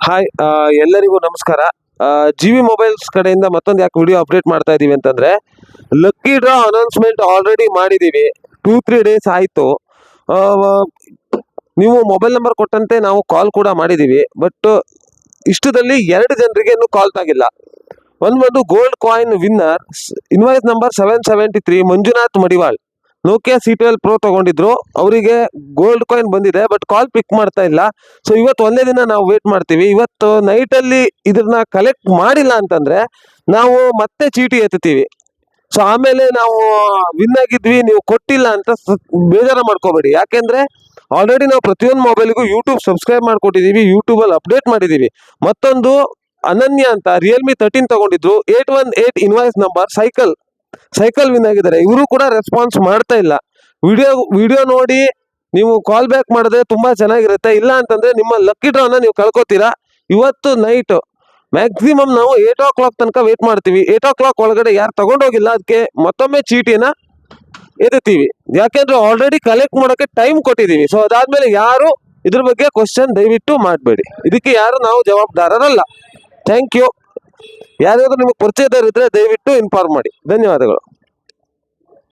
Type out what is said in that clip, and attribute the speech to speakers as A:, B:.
A: Hi ಎಲ್ಲರಿಗೂ ನಮಸ್ಕಾರ. G V mobiles ಕಡೆಯಿಂದ ಮತ್ತೊಂದು ಯಾಕೆ ವಿಡಿಯೋ ಅಪ್ಡೇಟ್ ಮಾಡ್ತಾ ಇದೀವಿ ಅಂತಂದ್ರೆ, ಲಕ್ಕಿ ಡ್ರಾ ಅನೌನ್ಸ್ಮೆಂಟ್ ಆಲ್ರೆಡಿ ಮಾಡಿದೀವಿ. 2-3 ಡೇಸ್ ಆಯಿತು. ನೀವು ಮೊಬೈಲ್ ನಂಬರ್ ಕೊಟ್ಟಂತೆ ನಾವು ಕಾಲ್ ಕೂಡ ಮಾಡಿದೀವಿ. ಬಟ್ ಇಷ್ಟದಲ್ಲಿ 2 ಜನರಿಗೆ ಇನ್ನೂ ಕಾಲ್ ಆಗಿಲ್ಲ. ಒಂದು gold coin winner, invoice number 773 Manjunath Madiwal, Nokia C12 Pro ತಗೊಂಡಿದ್ರು. ಅವರಿಗೆ ಗೋಲ್ಡ್ ಕಾಯಿನ್ ಬಂದಿದೆ, ಬಟ್ ಕಾಲ್ ಪಿಕ್ ಮಾಡ್ತಾ ಇಲ್ಲ. ಸೊ ಇವತ್ತು ಒಂದೇ ದಿನ ನಾವು ವೇಟ್ ಮಾಡ್ತೀವಿ. ಇವತ್ತು ನೈಟಲ್ಲಿ ಇದನ್ನ ಕಲೆಕ್ಟ್ ಮಾಡಿಲ್ಲ ಅಂತಂದ್ರೆ ನಾವು ಮತ್ತೆ ಚೀಟಿ ಎತ್ತೀವಿ. ಸೊ ಆಮೇಲೆ ನಾವು ವಿನ್ ಆಗಿದ್ವಿ, ನೀವು ಕೊಟ್ಟಿಲ್ಲ ಅಂತ ಬೇಜಾರ ಮಾಡ್ಕೋಬೇಡಿ. ಯಾಕೆಂದ್ರೆ ಆಲ್ರೆಡಿ ನಾವು ಪ್ರತಿಯೊಂದು ಮೊಬೈಲ್ಗೂ ಯೂಟ್ಯೂಬ್ ಸಬ್ಸ್ಕ್ರೈಬ್ ಮಾಡ್ಕೊಟ್ಟಿದ್ದೀವಿ, ಯೂಟ್ಯೂಬಲ್ಲಿ ಅಪ್ಡೇಟ್ ಮಾಡಿದ್ದೀವಿ. ಮತ್ತೊಂದು ಅನನ್ಯ ಅಂತ Realme 13 ತಗೊಂಡಿದ್ರು, 818 invoice number, cycle win ಆಗಿದ್ದಾರೆ. ಇವರು ಕೂಡ ರೆಸ್ಪಾನ್ಸ್ ಮಾಡ್ತಾ ಇಲ್ಲ. ವಿಡಿಯೋ ನೋಡಿ ನೀವು ಕಾಲ್ ಬ್ಯಾಕ್ ಮಾಡಿದ್ರೆ ತುಂಬಾ ಚೆನ್ನಾಗಿರುತ್ತೆ. ಇಲ್ಲ ಅಂತಂದ್ರೆ ನಿಮ್ಮ ಲಕ್ಕಿ ಡ್ರಾನ ನೀವು ಕಳ್ಕೊತೀರಾ. ಇವತ್ತು ನೈಟ್ ಮ್ಯಾಕ್ಸಿಮಮ್ ನಾವು 8 o'clock ತನಕ ವೇಟ್ ಮಾಡ್ತೀವಿ. 8 o'clock ಒಳಗಡೆ ಯಾರು ತಗೊಂಡೋಗಿಲ್ಲ ಅದಕ್ಕೆ ಮತ್ತೊಮ್ಮೆ ಚೀಟಿನ ಎತ್ತೀವಿ. ಯಾಕೆಂದ್ರೆ ಆಲ್ರೆಡಿ ಕಲೆಕ್ಟ್ ಮಾಡೋಕೆ ಟೈಮ್ ಕೊಟ್ಟಿದ್ದೀವಿ. ಸೊ ಅದಾದ್ಮೇಲೆ ಯಾರು ಇದ್ರ ಬಗ್ಗೆ ಕ್ವಶನ್ ದಯವಿಟ್ಟು ಮಾಡಬೇಡಿ. ಇದಕ್ಕೆ ಯಾರು ನಾವು ಜವಾಬ್ದಾರರಲ್ಲ. Thank you. ಯಾರಾದರೂ ನಿಮಗೆ ಪರಿಚಯದವರಿದ್ರೆ ದಯವಿಟ್ಟು ಇನ್ಫಾರ್ಮ್ ಮಾಡಿ. ಧನ್ಯವಾದಗಳು.